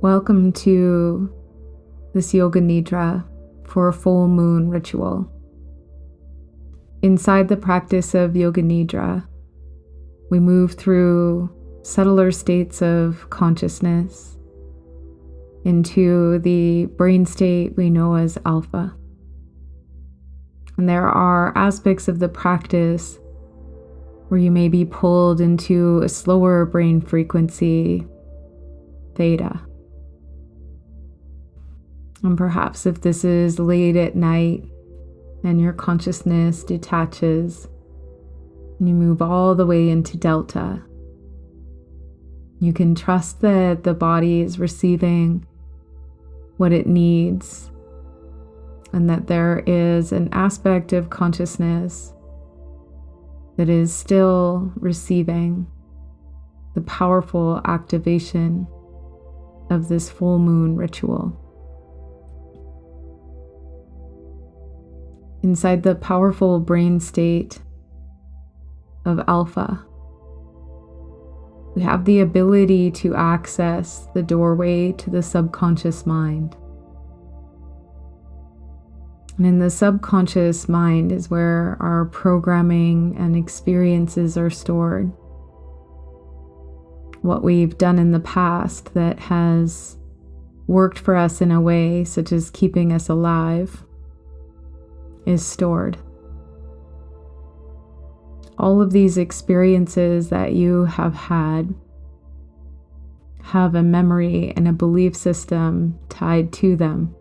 Welcome to this Yoga Nidra for a full moon ritual. Inside the practice of Yoga Nidra, we move through subtler states of consciousness into the brain state we know as alpha. And there are aspects of the practice where you may be pulled into a slower brain frequency, theta. And perhaps if this is late at night and your consciousness detaches and you move all the way into delta, you can trust that the body is receiving what it needs and that there is an aspect of consciousness that is still receiving the powerful activation of this full moon ritual. Inside the powerful brain state of alpha, we have the ability to access the doorway to the subconscious mind. And in the subconscious mind is where our programming and experiences are stored. What we've done in the past that has worked for us in a way, such as keeping us alive, is stored. All of these experiences that you have had have a memory and a belief system tied to them.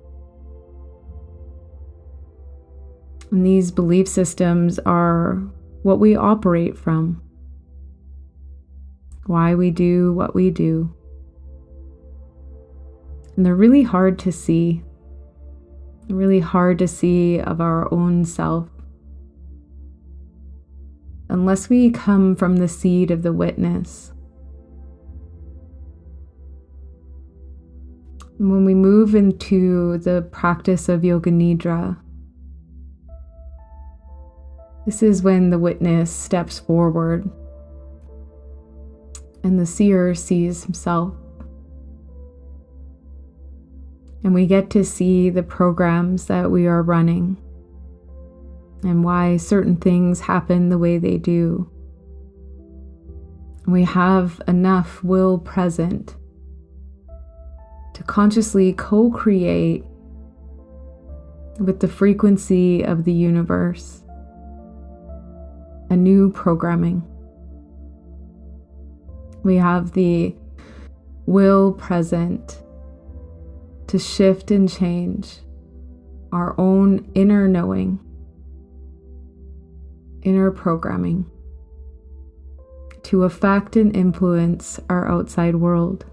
And these belief systems are what we operate from, why we do what we do. And they're really hard to see. Really hard to see of our own self unless we come from the seed of the witness. When we move into the practice of Yoga Nidra, this is when the witness steps forward and the seer sees himself. And we get to see the programs that we are running and why certain things happen the way they do. We have enough will present to consciously co-create with the frequency of the universe a new programming. We have the will present to shift and change our own inner knowing, inner programming, to affect and influence our outside world.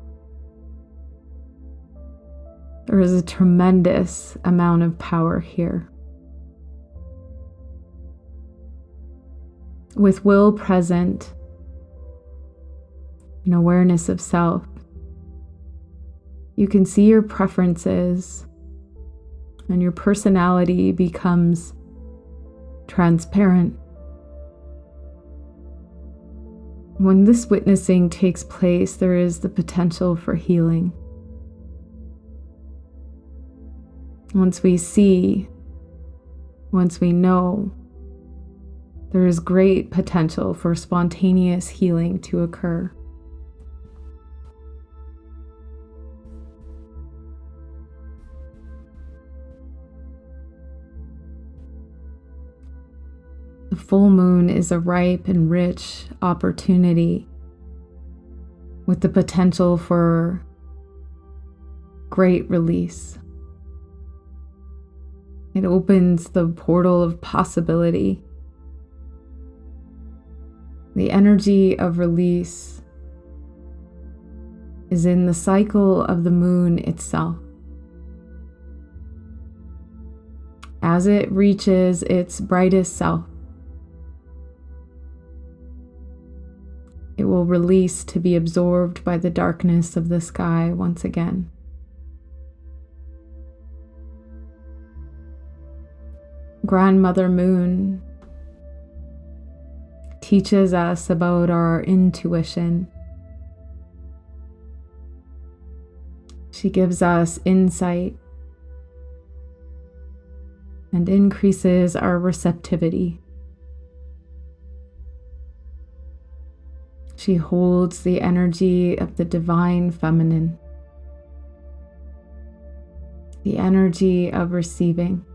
There is a tremendous amount of power here. With will present, an awareness of self, you can see your preferences and your personality becomes transparent. When this witnessing takes place, there is the potential for healing. Once we see, once we know, there is great potential for spontaneous healing to occur. The full moon is a ripe and rich opportunity with the potential for great release. It opens the portal of possibility. The energy of release is in the cycle of the moon itself. As it reaches its brightest self, it will release to be absorbed by the darkness of the sky once again. Grandmother Moon teaches us about our intuition. She gives us insight and increases our receptivity. She holds the energy of the divine feminine, the energy of receiving,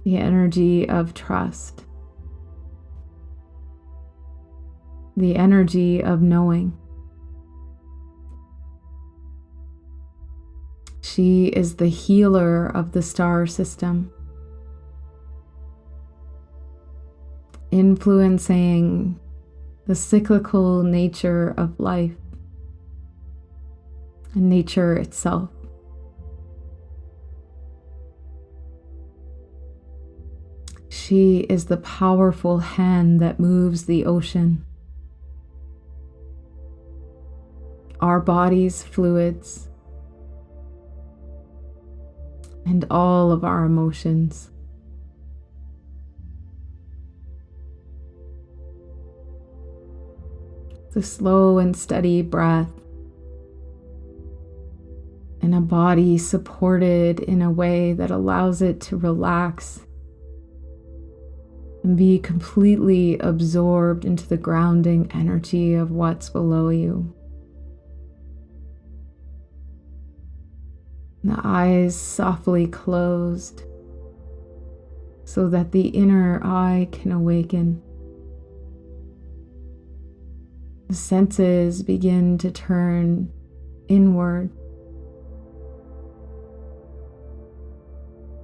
the energy of trust, the energy of knowing. She is the healer of the star system, influencing the cyclical nature of life and nature itself. She is the powerful hand that moves the ocean. Our body's fluids and all of our emotions. The slow and steady breath and a body supported in a way that allows it to relax and be completely absorbed into the grounding energy of what's below you. The eyes softly closed so that the inner eye can awaken. The senses begin to turn inward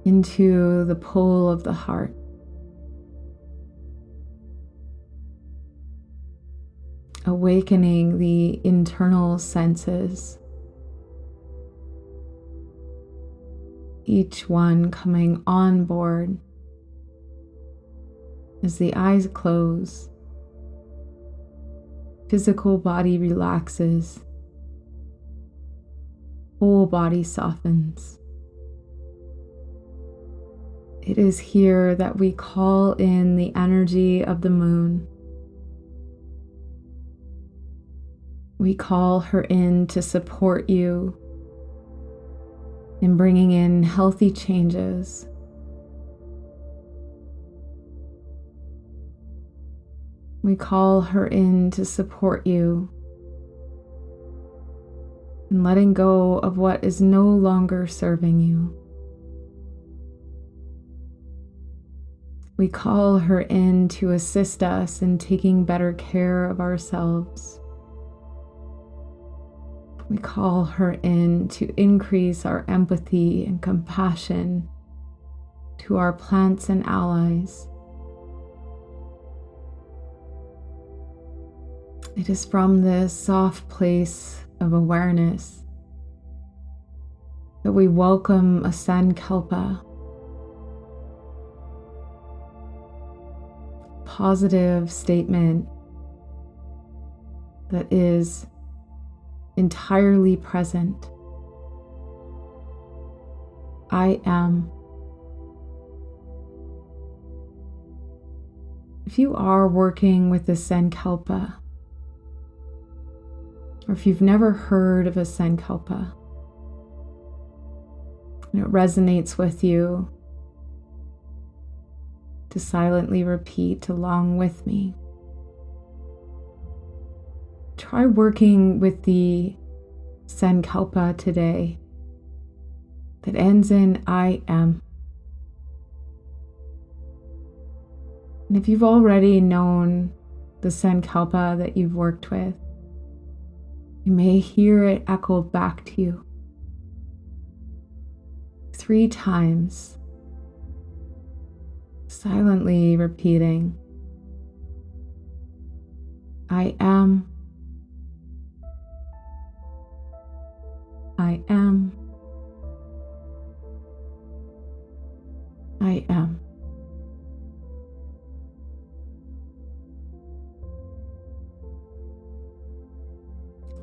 into the pull of the heart. Awakening the internal senses, each one coming on board as the eyes close. Physical body relaxes, whole body softens. It is here that we call in the energy of the moon. We call her in to support you in bringing in healthy changes. We call her in to support you in letting go of what is no longer serving you. We call her in to assist us in taking better care of ourselves. We call her in to increase our empathy and compassion to our plants and allies. It is from this soft place of awareness that we welcome a sankalpa, positive statement that is entirely present. I am. If you are working with the sankalpa, or if you've never heard of a sankalpa and it resonates with you, to silently repeat along with me. Try working with the sankalpa today that ends in I am. And if you've already known the sankalpa that you've worked with, you may hear it echoed back to you 3 times, silently repeating, I am, I am, I am.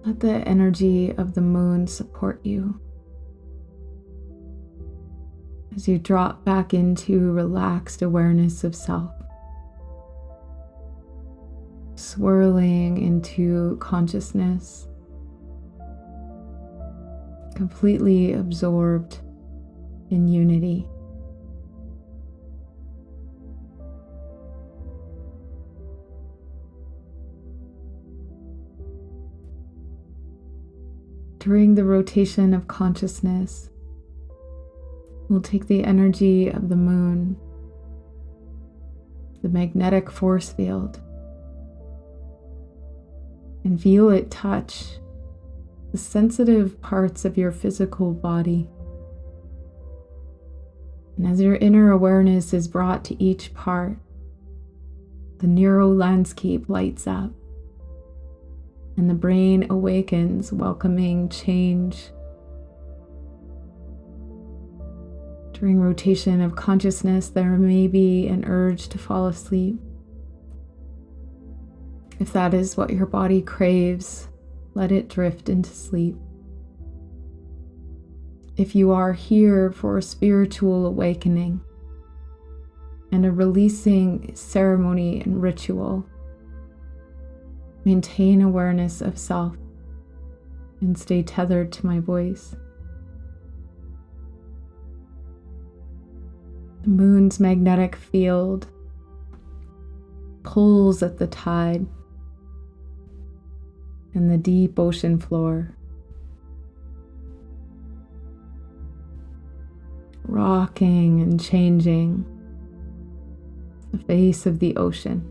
Let the energy of the moon support you as you drop back into relaxed awareness of self, swirling into consciousness completely absorbed in unity. During the rotation of consciousness, we'll take the energy of the moon, the magnetic force field, and feel it touch the sensitive parts of your physical body. And as your inner awareness is brought to each part, the neural landscape lights up, and the brain awakens, welcoming change. During rotation of consciousness, there may be an urge to fall asleep. If that is what your body craves, let it drift into sleep. If you are here for a spiritual awakening and a releasing ceremony and ritual, maintain awareness of self and stay tethered to my voice. The moon's magnetic field pulls at the tide and the deep ocean floor, rocking and changing the face of the ocean.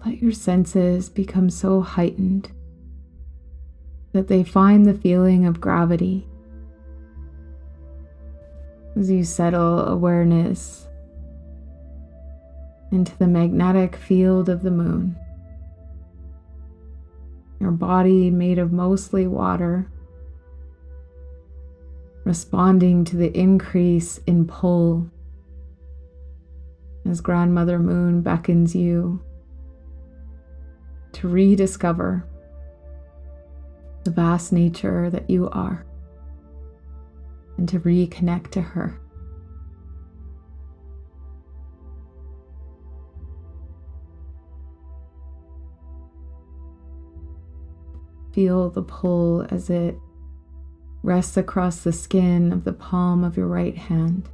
Let your senses become so heightened that they find the feeling of gravity as you settle awareness into the magnetic field of the moon. Your body, made of mostly water, responding to the increase in pull as Grandmother Moon beckons you to rediscover the vast nature that you are and to reconnect to her. Feel the pull as it rests across the skin of the palm of your right hand.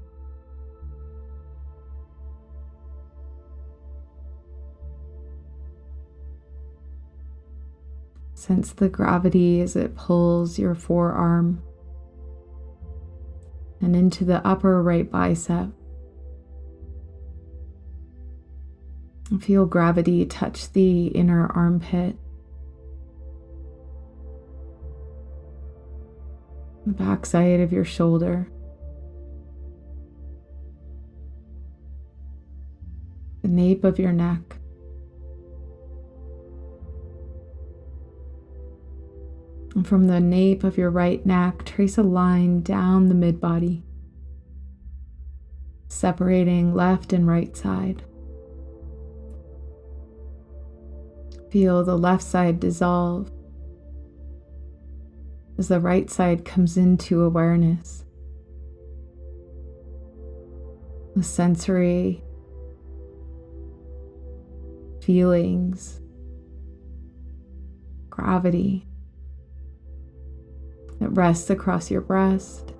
Sense the gravity as it pulls your forearm and into the upper right bicep. Feel gravity touch the inner armpit, the backside of your shoulder, the nape of your neck, and from the nape of your right neck, trace a line down the mid-body, separating left and right side. Feel the left side dissolve as the right side comes into awareness. The sensory feelings, gravity that rests across your breast,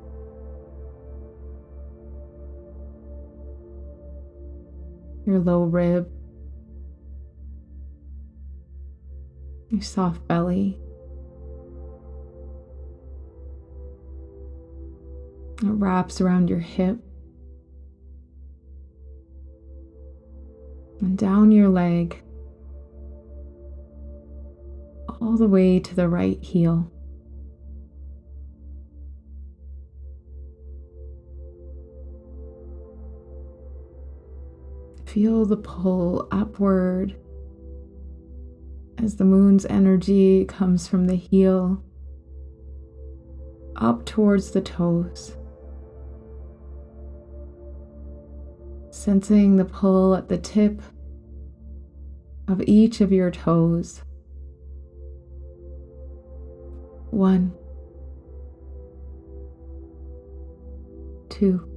your low rib, your soft belly. It wraps around your hip and down your leg, all the way to the right heel. Feel the pull upward as the moon's energy comes from the heel up towards the toes. Sensing the pull at the tip of each of your toes. 1, 2,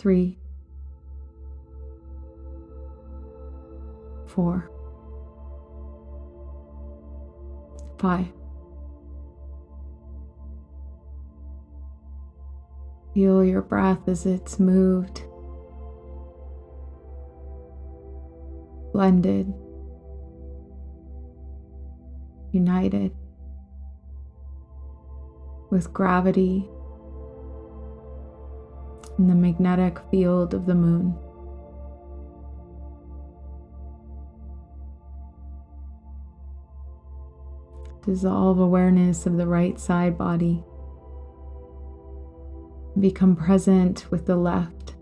3, 4, 5. Feel your breath as it's moved, blended, united with gravity and the magnetic field of the moon. Dissolve awareness of the right side body. Become present with the left.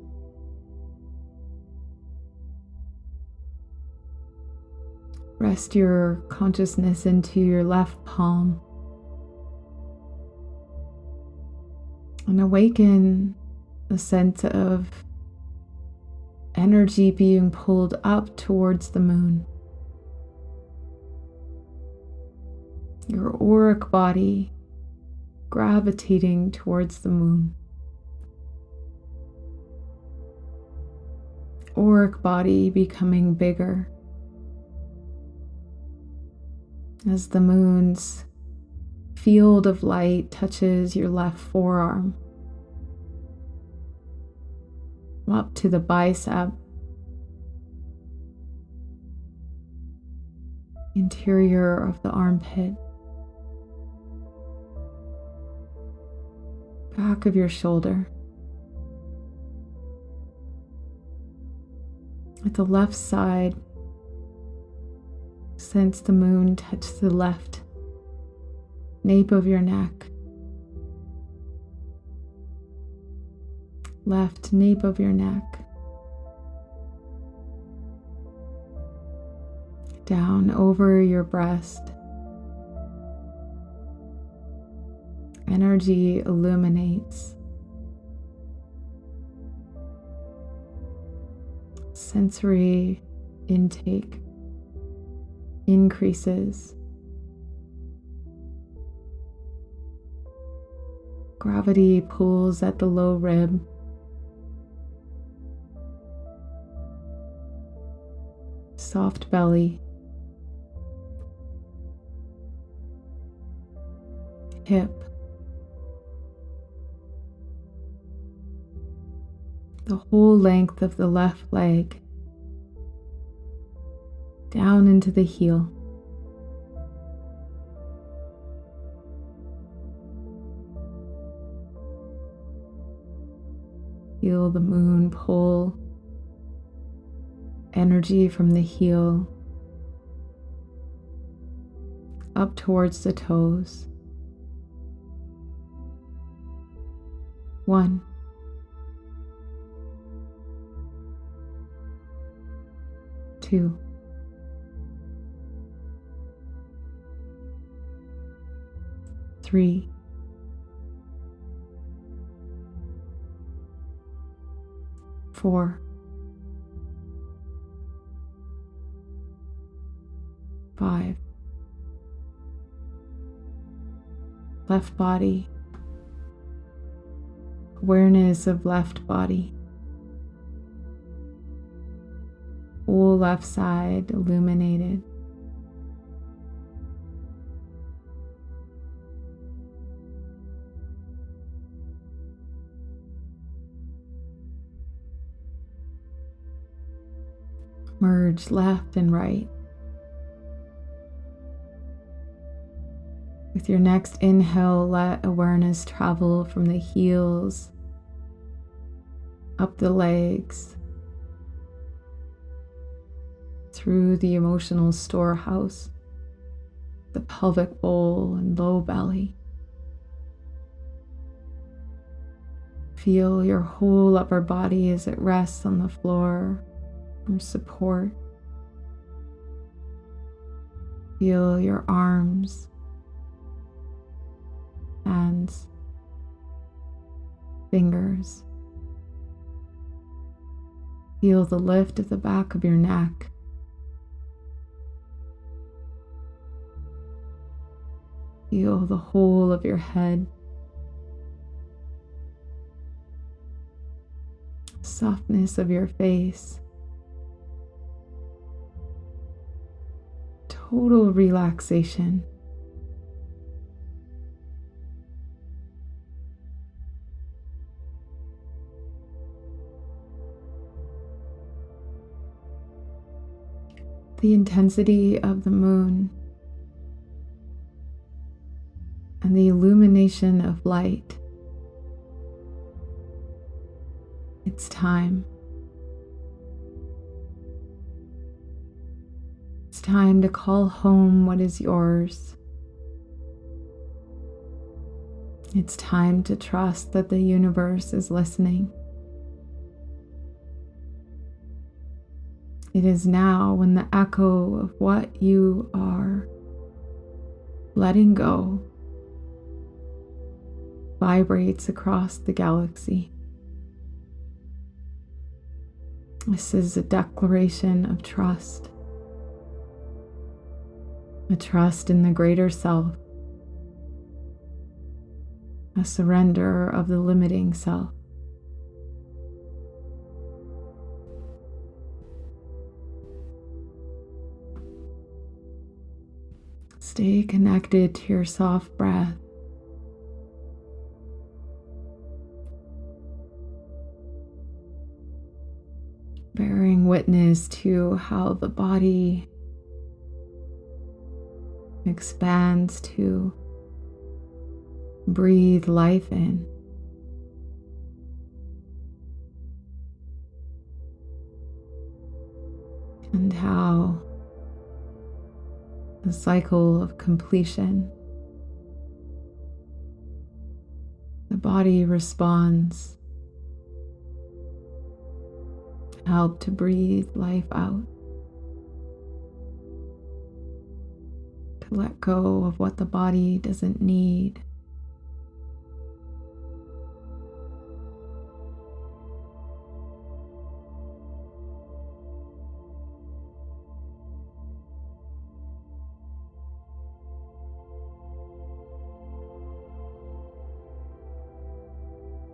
Rest your consciousness into your left palm and awaken a sense of energy being pulled up towards the moon. Your auric body gravitating towards the moon. Auric body becoming bigger as the moon's field of light touches your left forearm up to the bicep, interior of the armpit, back of your shoulder. At the left side, sense the moon touch the left nape of your neck, left nape of your neck, down over your breast. Energy illuminates. Sensory intake increases. Gravity pulls at the low rib. Soft belly. Hip. The whole length of the left leg, down into the heel. Feel the moon pull energy from the heel up towards the toes. 1. 2. 3. 4. 5. Left body. Awareness of left body. Whole left side illuminated. Merge left and right. With your next inhale, let awareness travel from the heels, up the legs, through the emotional storehouse, the pelvic bowl and low belly. Feel your whole upper body as it rests on the floor for support. Feel your arms, hands, fingers. Feel the lift at the back of your neck. Feel the whole of your head. softness of your face, total relaxation. The intensity of the moon and the illumination of light. It's time. It's time to call home what is yours. It's time to trust that the universe is listening. It is now when the echo of what you are letting go vibrates across the galaxy. This is a declaration of trust, a trust in the greater self, a surrender of the limiting self. Stay connected to your soft breath. Bearing witness to how the body expands to breathe life in. And how the cycle of completion, the body responds, help to breathe life out, to let go of what the body doesn't need.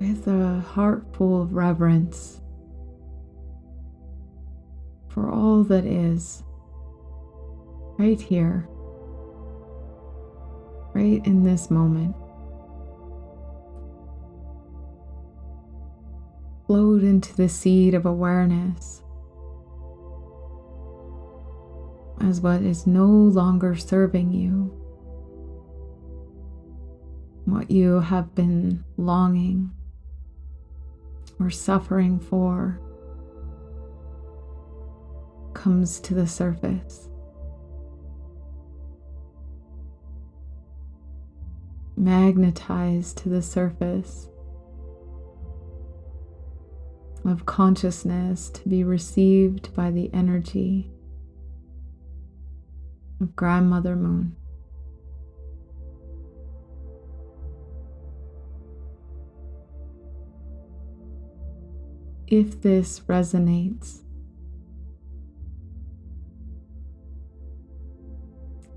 With a heart full of reverence for all that is, right here, right in this moment. Float into the seed of awareness as what is no longer serving you, what you have been longing or suffering for comes to the surface. Magnetized to the surface of consciousness to be received by the energy of Grandmother Moon. If this resonates,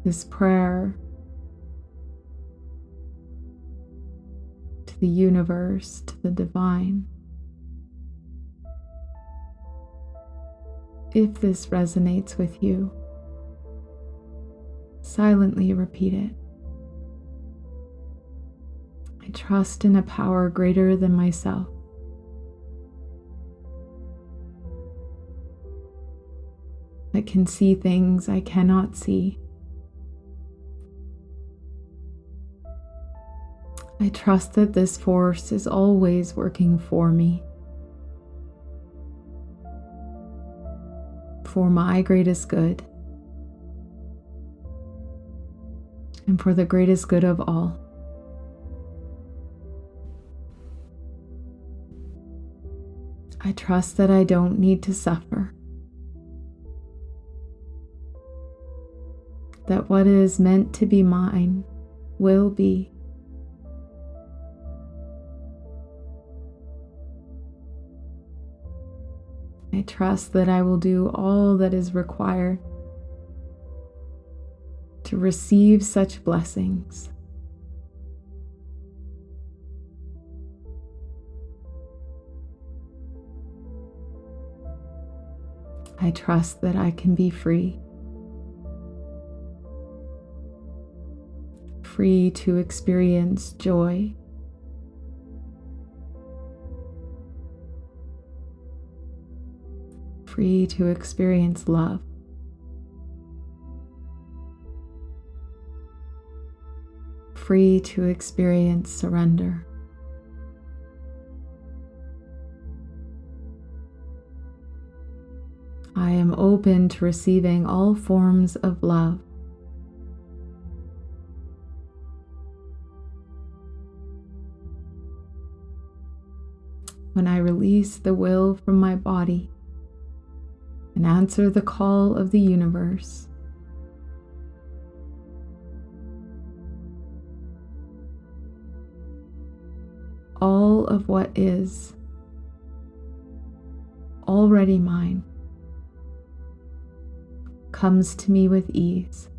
this prayer to the universe, to the divine, if this resonates with you, silently repeat it. I trust in a power greater than myself. That can see things I cannot see. I trust that this force is always working for me, for my greatest good, and for the greatest good of all. I trust that I don't need to suffer, that what is meant to be mine will be. I trust that I will do all that is required to receive such blessings. I trust that I can be free. Free to experience joy. Free to experience love. Free to experience surrender. I am open to receiving all forms of love. When I release the will from my body and answer the call of the universe, all of what is already mine comes to me with ease.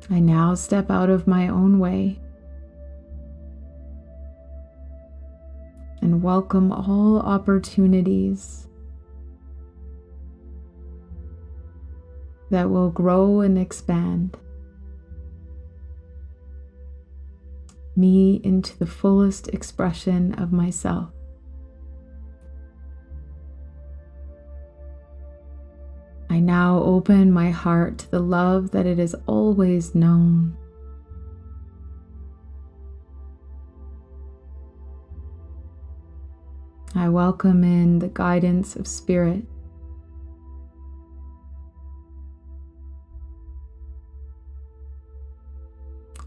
I now step out of my own way and welcome all opportunities that will grow and expand me into the fullest expression of myself. I now open my heart to the love that it has always known. I welcome in the guidance of Spirit.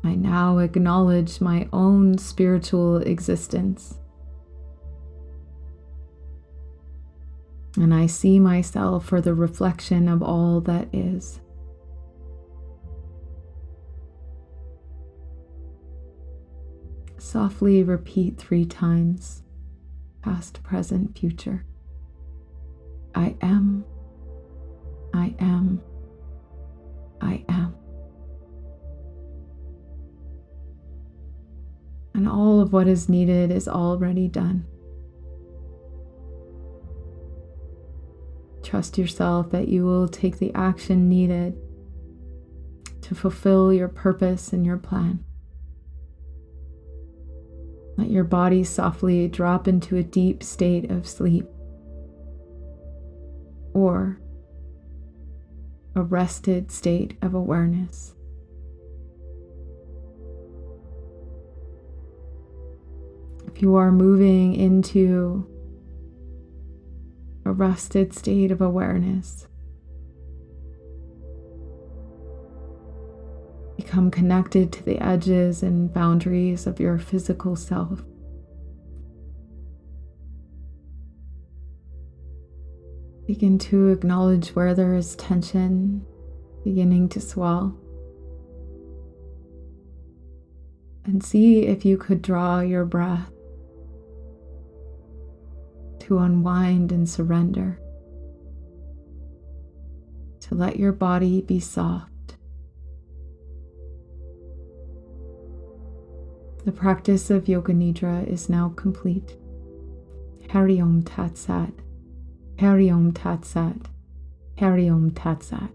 I now acknowledge my own spiritual existence. And I see myself for the reflection of all that is. Softly repeat 3 times, past, present, future. I am, I am, I am. And all of what is needed is already done. Trust yourself that you will take the action needed to fulfill your purpose and your plan. Let your body softly drop into a deep state of sleep or a rested state of awareness. If you are moving into a rested state of awareness, become connected to the edges and boundaries of your physical self. Begin to acknowledge where there is tension beginning to swell. And see if you could draw your breath to unwind and surrender, to let your body be soft. The practice of Yoga Nidra is now complete. Hari Om Tat Sat, Hari Om Tat Sat, Hari Om Tat Sat.